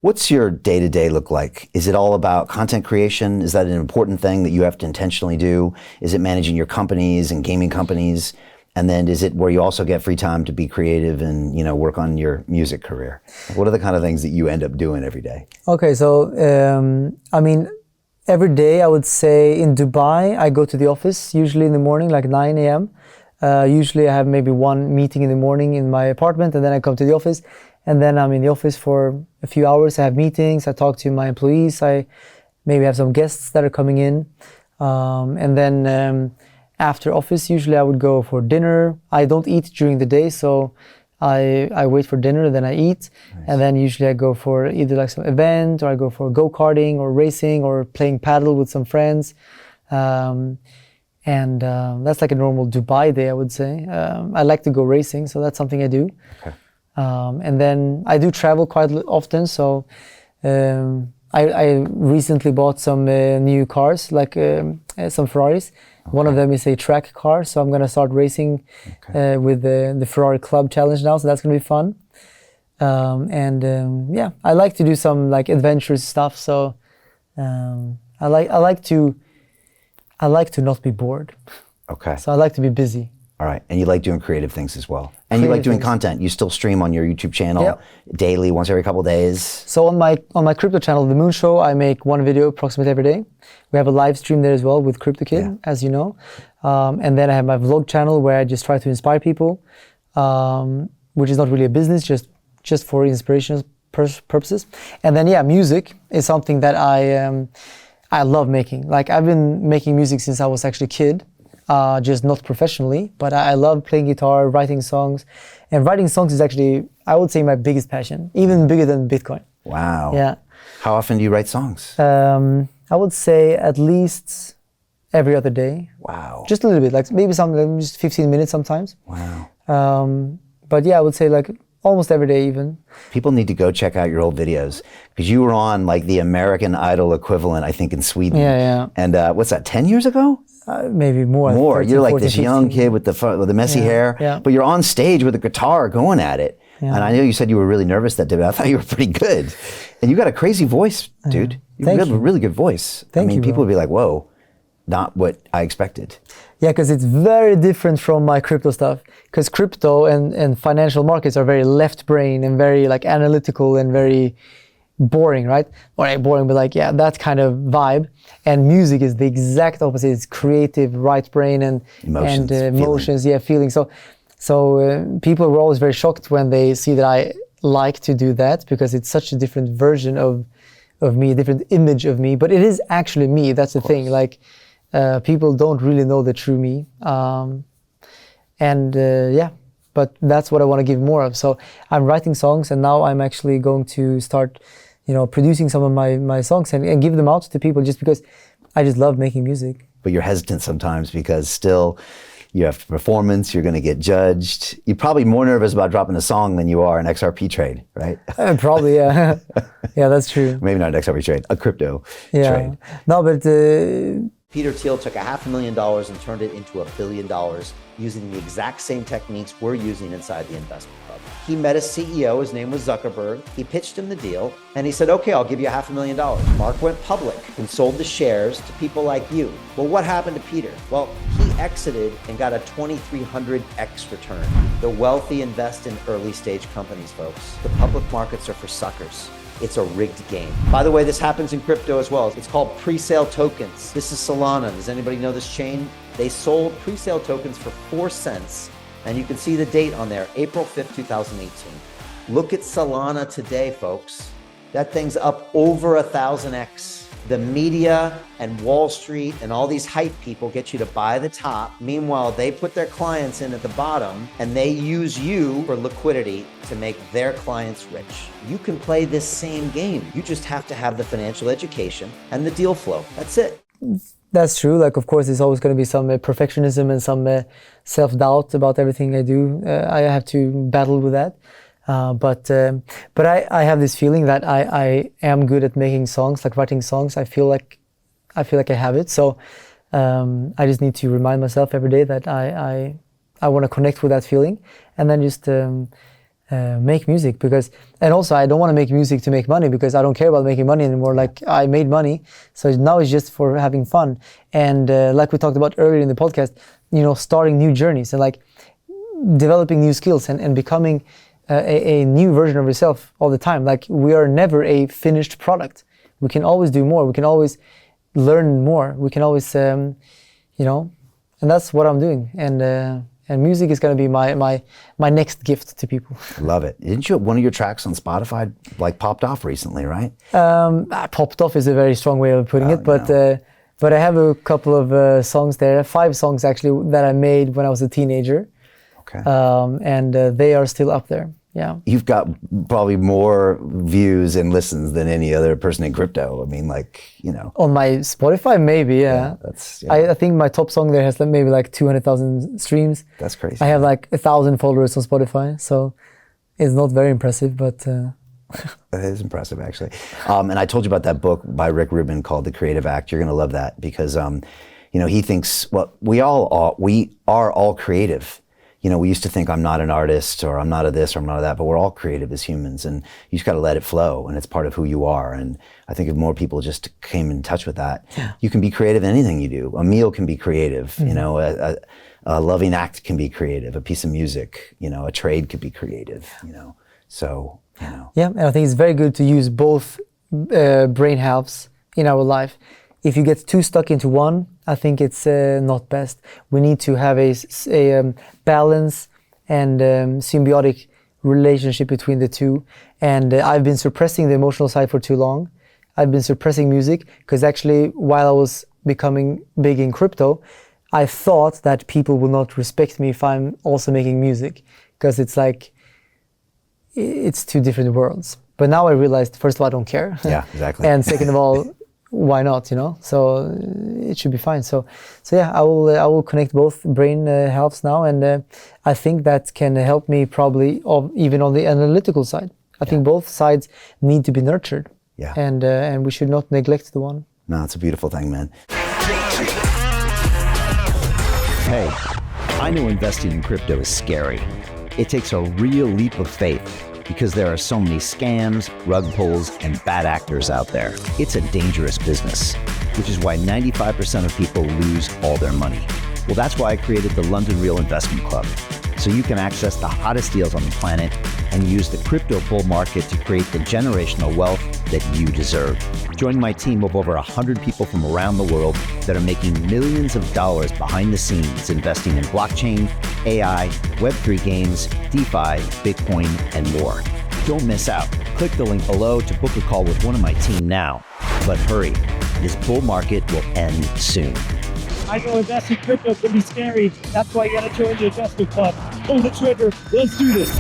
What's your day-to-day look like? Is it all about content creation? Is that an important thing that you have to intentionally do? Is it managing your companies and gaming companies? And then is it where you also get free time to be creative and, work on your music career? What are the kind of things that you end up doing every day? Okay, so every day I would say in Dubai, I go to the office usually in the morning, like 9 a.m. Usually I have maybe one meeting in the morning in my apartment, and then I come to the office, and then I'm in the office for a few hours. I have meetings, I talk to my employees, I maybe have some guests that are coming in, and then after office, usually I would go for dinner. I don't eat during the day, so I wait for dinner, then I eat. Nice. And then usually I go for either like some event, or I go for go-karting or racing or playing paddle with some friends. And that's like a normal Dubai day, I would say. I like to go racing, so that's something I do. Okay. And then I do travel quite often, so I recently bought some new cars, like some Ferraris. Okay. One of them is a track car, so I'm going to start racing with the Ferrari Club Challenge now, so that's going to be fun. Yeah, I like to do some like adventurous stuff, so I like to not be bored. Okay. So I like to be busy. All right, and you like doing creative things as well. And you like doing content. You still stream on your YouTube channel daily, once every couple of days. So on my crypto channel, The Moon Show, I make one video approximately every day. We have a live stream there as well with Crypto Kid, as you know. And then I have my vlog channel where I just try to inspire people, which is not really a business, just for inspirational purposes. And then music is something that I love making. Like I've been making music since I was actually a kid. Just not professionally, but I love playing guitar, writing songs. And writing songs is actually, I would say, my biggest passion, even bigger than Bitcoin. Wow. Yeah. How often do you write songs? I would say at least every other day. Wow. Just a little bit, like maybe just 15 minutes sometimes. Wow. But yeah, I would say like almost every day even. People need to go check out your old videos, because you were on like the American Idol equivalent, I think, in Sweden. Yeah. And what's that, 10 years ago? Maybe more. 13, you're like 14, this 15. young kid with the messy hair, but you're on stage with a guitar going at it. Yeah. And I know you said you were really nervous that day, but I thought you were pretty good. And you got a crazy voice, dude. You have a really good voice. Thank you, people would be like, whoa, not what I expected. Yeah, because it's very different from my crypto stuff. Because crypto and financial markets are very left brain and very like analytical and very boring, right? Or not boring, but like, that kind of vibe. And music is the exact opposite. It's creative, right brain and emotions, feelings. So people were always very shocked when they see that I like to do that, because it's such a different version of me, a different image of me. But it is actually me. That's the thing. Like people don't really know the true me. But that's what I want to give more of. So I'm writing songs, and now I'm actually going to start producing some of my songs and give them out to people, just because I just love making music. But you're hesitant sometimes because still you have performance, you're going to get judged. You're probably more nervous about dropping a song than you are an XRP trade, right? Probably, yeah. Yeah, that's true. Maybe not an XRP trade, a crypto trade. No, but Peter Thiel took $500,000 and turned it into $1 billion using the exact same techniques we're using inside the investment club. He met a CEO, his name was Zuckerberg. He pitched him the deal and he said, okay, I'll give you $500,000. Mark went public and sold the shares to people like you. Well, what happened to Peter? Well, he exited and got a 2,300x return. The wealthy invest in early stage companies, folks. The public markets are for suckers. It's a rigged game. By the way, this happens in crypto as well. It's called pre-sale tokens. This is Solana. Does anybody know this chain? They sold pre-sale tokens for 4 cents. And you can see the date on there, April 5th, 2018. Look at Solana today, folks. That thing's up over 1,000x. The media and Wall Street and all these hype people get you to buy the top. Meanwhile, they put their clients in at the bottom and they use you for liquidity to make their clients rich. You can play this same game. You just have to have the financial education and the deal flow. That's it. That's true. Like, of course, there's always going to be some perfectionism and some self-doubt about everything I do. I have to battle with that. But I have this feeling that I am good at making songs, like writing songs. I feel like I have it. So I just need to remind myself every day that I want to connect with that feeling, and then just make music, because, and also I don't want to make music to make money, because I don't care about making money anymore. Like, I made money, so now it's just for having fun. And like we talked about earlier in the podcast, you know, starting new journeys and like developing new skills and becoming a new version of yourself all the time. Like, we are never a finished product. We can always do more. We can always learn more. We can always, you know, and that's what I'm doing. And music is going to be my next gift to people. Love it. Didn't you, one of your tracks on Spotify like popped off recently, right? Popped off is a very strong way of putting it, but I have a couple of songs there, 5 songs actually, that I made when I was a teenager. Okay. And they are still up there. Yeah. You've got probably more views and listens than any other person in crypto. I mean, like, you know. On my Spotify, maybe, yeah. That's. Yeah. I think my top song there has maybe like 200,000 streams. That's crazy. I have like 1,000 followers on Spotify, so it's not very impressive, but. That is impressive, actually. And I told you about that book by Rick Rubin called The Creative Act. You're going to love that because, you know, he thinks, well, we are all creative. You know, we used to think I'm not an artist or I'm not a this or I'm not a that, but we're all creative as humans, and you just got to let it flow, and it's part of who you are. And I think if more people just came in touch with that, you can be creative in anything you do. A meal can be creative, you know, a loving act can be creative, a piece of music, you know, a trade could be creative, you know, so, you know. Yeah, and I think it's very good to use both brain halves in our life. If you get too stuck into one, I think it's not best. We need to have a balance and symbiotic relationship between the two. And I've been suppressing the emotional side for too long. I've been suppressing music because actually, while I was becoming big in crypto, I thought that people will not respect me if I'm also making music, because it's like, it's two different worlds. But now I realized, first of all, I don't care. Yeah, exactly. And second of all, why not, you know? So it should be fine. So yeah, I will connect both brain halves now, and I think that can help me probably even on the analytical side. I think both sides need to be nurtured. Yeah. And we should not neglect the one. No, it's a beautiful thing, man. Hey, I know investing in crypto is scary. It takes a real leap of faith because there are so many scams, rug pulls, and bad actors out there. It's a dangerous business, which is why 95% of people lose all their money. Well, that's why I created the London Real Investment Club, so you can access the hottest deals on the planet and use the crypto bull market to create the generational wealth that you deserve. Join my team of over 100 people from around the world that are making millions of dollars behind the scenes investing in blockchain, AI, Web3 games, DeFi, Bitcoin, and more. Don't miss out. Click the link below to book a call with one of my team now. But hurry, this bull market will end soon. I know investing in crypto can be scary. That's why you gotta join the investment club. Pull the trigger. Let's do this.